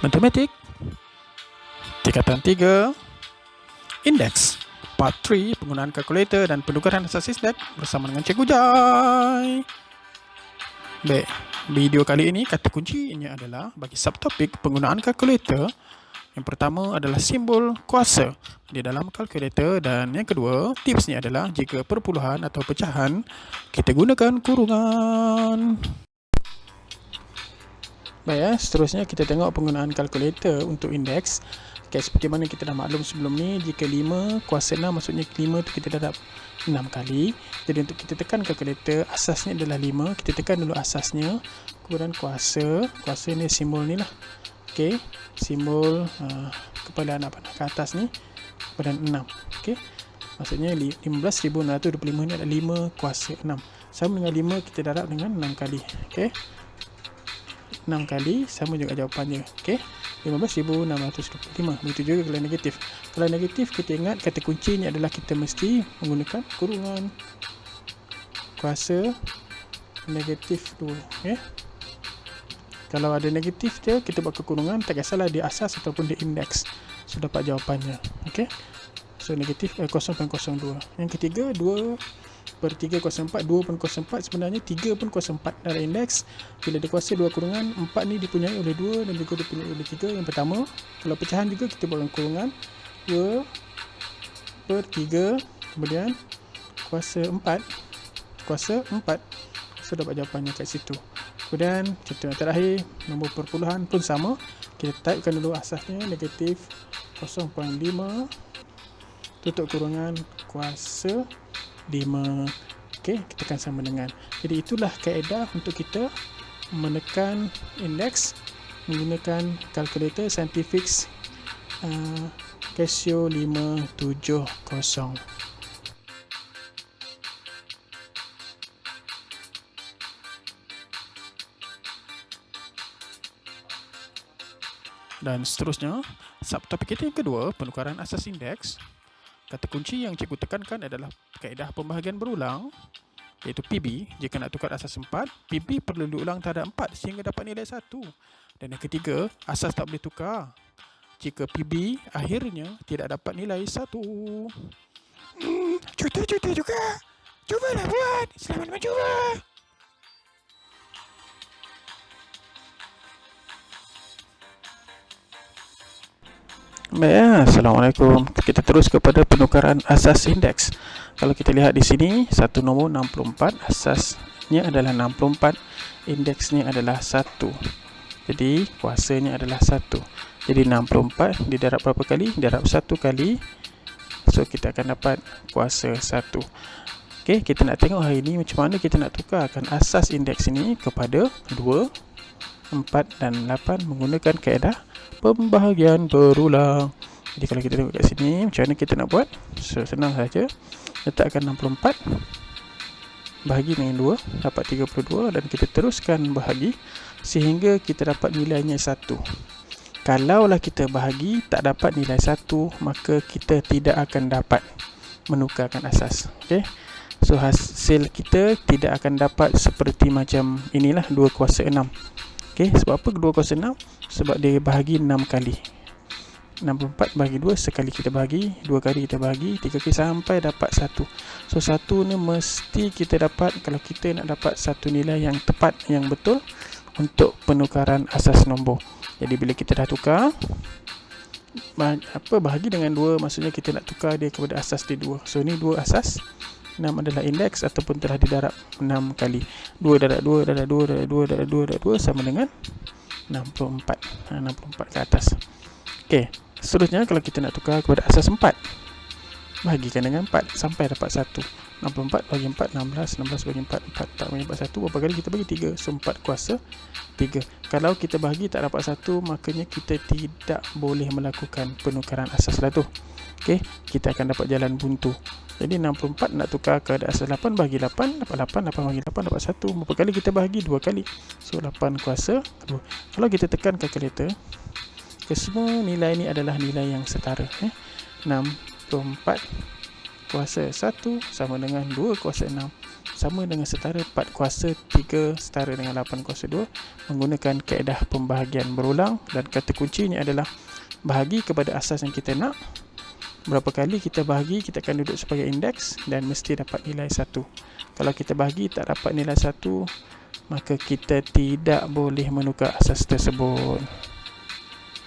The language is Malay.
Matematik tingkatan 3 Indeks Part 3 penggunaan kalkulator dan penukaran asas indeks bersama dengan Cikgu Jai. Baik, video kali ini kata kuncinya adalah bagi subtopik penggunaan kalkulator. Yang pertama adalah simbol kuasa di dalam kalkulator, dan yang kedua tipsnya adalah jika perpuluhan atau pecahan kita gunakan kurungan. Baik, seterusnya kita tengok penggunaan kalkulator untuk indeks. Okay, seperti mana kita dah maklum sebelum ni, jika 5 kuasa 6 maksudnya 5 tu kita darab 6 kali. Jadi untuk kita tekan kalkulator, asasnya adalah 5. Kita tekan dulu asasnya, kemudian kuasa ni simbol ni lah. Okey, simbol kepala anak panah ke atas ni, kemudian 6. Okey, maksudnya 15,625 ni adalah 5 kuasa 6. Sama dengan 5 kita darab dengan 6 kali. Okey, 6 kali sama juga jawapannya. Okey, 15,625. Begitu juga kalau negatif. Kalau negatif, kita ingat kata kuncinya adalah kita mesti menggunakan kurungan. Kuasa negatif 2. Okay? Kalau ada negatif je, kita buat kurungan, tak kisahlah di asas ataupun di indeks. So, dapat jawapannya. Okay? So, negatif 0.02. Yang ketiga, 2/3 = 4. 2/04 sebenarnya 3 pun 0.4 dari indeks. Bila dikuasa 2 kurungan, 4 ni dipunyai oleh 2 dan juga dipunyai oleh 3. Yang pertama, kalau pecahan juga kita buatkan kurungan 2/3, kemudian kuasa 4. So dapat jawapannya kat situ. Kemudian contoh yang terakhir, nombor perpuluhan pun sama. Kita typekan dulu asasnya, negatif 0.5 tutup kurungan kuasa 5. Okey, kita akan sama dengan. Jadi itulah kaedah untuk kita menekan indeks menggunakan kalkulator scientific Casio 570. Dan seterusnya, subtopik kita yang kedua, penukaran asas indeks. Kata kunci yang cikgu tekankan adalah kaedah pembahagian berulang, iaitu PB. Jika nak tukar asas 4, PB perlu diulang terhadap 4 sehingga dapat nilai 1. Dan yang ketiga, asas tak boleh tukar jika PB akhirnya tidak dapat nilai 1. Cuta juga. Cubalah buat. Selamat mencuba. Baik, Assalamualaikum. Kita terus kepada penukaran asas indeks. Kalau kita lihat di sini, satu nombor 64, asasnya adalah 64, indeksnya adalah 1. Jadi kuasanya adalah 1. Jadi 64 didarab berapa kali? Didarab 1 kali. So kita akan dapat kuasa 1. Okey, kita nak tengok hari ini macam mana kita nak tukarkan asas indeks ini kepada 2, 4 dan 8 menggunakan kaedah pembahagian berulang. Jadi kalau kita tengok kat sini, macam mana kita nak buat? So, senang saja. Letakkan 64 bahagi dengan 2, dapat 32, dan kita teruskan bahagi sehingga kita dapat nilainya 1. Kalaulah kita bahagi tak dapat nilai 1, maka kita tidak akan dapat menukarkan asas. Okey. So hasil kita tidak akan dapat seperti macam inilah 2 kuasa 6. Okey, sebab apa 2 kuasa 6? Sebab dia bahagi 6 kali. 64 bahagi 2, sekali kita bahagi, 2 kali kita bahagi, 3 kali sampai dapat 1. So 1 ni mesti kita dapat kalau kita nak dapat satu nilai yang tepat, yang betul untuk penukaran asas nombor. Jadi bila kita dah tukar bahagi dengan 2, maksudnya kita nak tukar dia kepada asas dia 2. So ni 2 asas, 6 adalah indeks ataupun telah didarab 6 kali. 2 darab 2 darab 2 darab 2 darab 2 darab 2 sama dengan 64. 64 ke atas. Okey, seterusnya kalau kita nak tukar kepada asas 4, bahagikan dengan 4 sampai dapat 1. 64 bagi 4, 16. 16 bagi 4, 4 tak bagi 4, 1. Berapa kali kita bagi? 3. So 4 kuasa 3. Kalau kita bahagi tak dapat 1, makanya kita tidak boleh melakukan penukaran asas lah tu. Okey, kita akan dapat jalan buntu. Jadi 64 nak tukar ke asas 8, bagi 8, dapat 8, 8 bagi 8, dapat 1. Berapa kali kita bahagi? 2 kali. So 8 kuasa 2. Kalau kita tekan kalkulator, kesemua nilai ini adalah nilai yang setara. 64 kuasa 1 sama dengan 2 kuasa 6. sama dengan setara 4 kuasa 3 setara dengan 8 kuasa 2 menggunakan kaedah pembahagian berulang, dan kata kuncinya adalah bahagi kepada asas yang kita nak. Berapa kali kita bahagi, kita akan duduk sebagai indeks dan mesti dapat nilai 1. Kalau kita bahagi tak dapat nilai 1, maka kita tidak boleh menukar asas tersebut.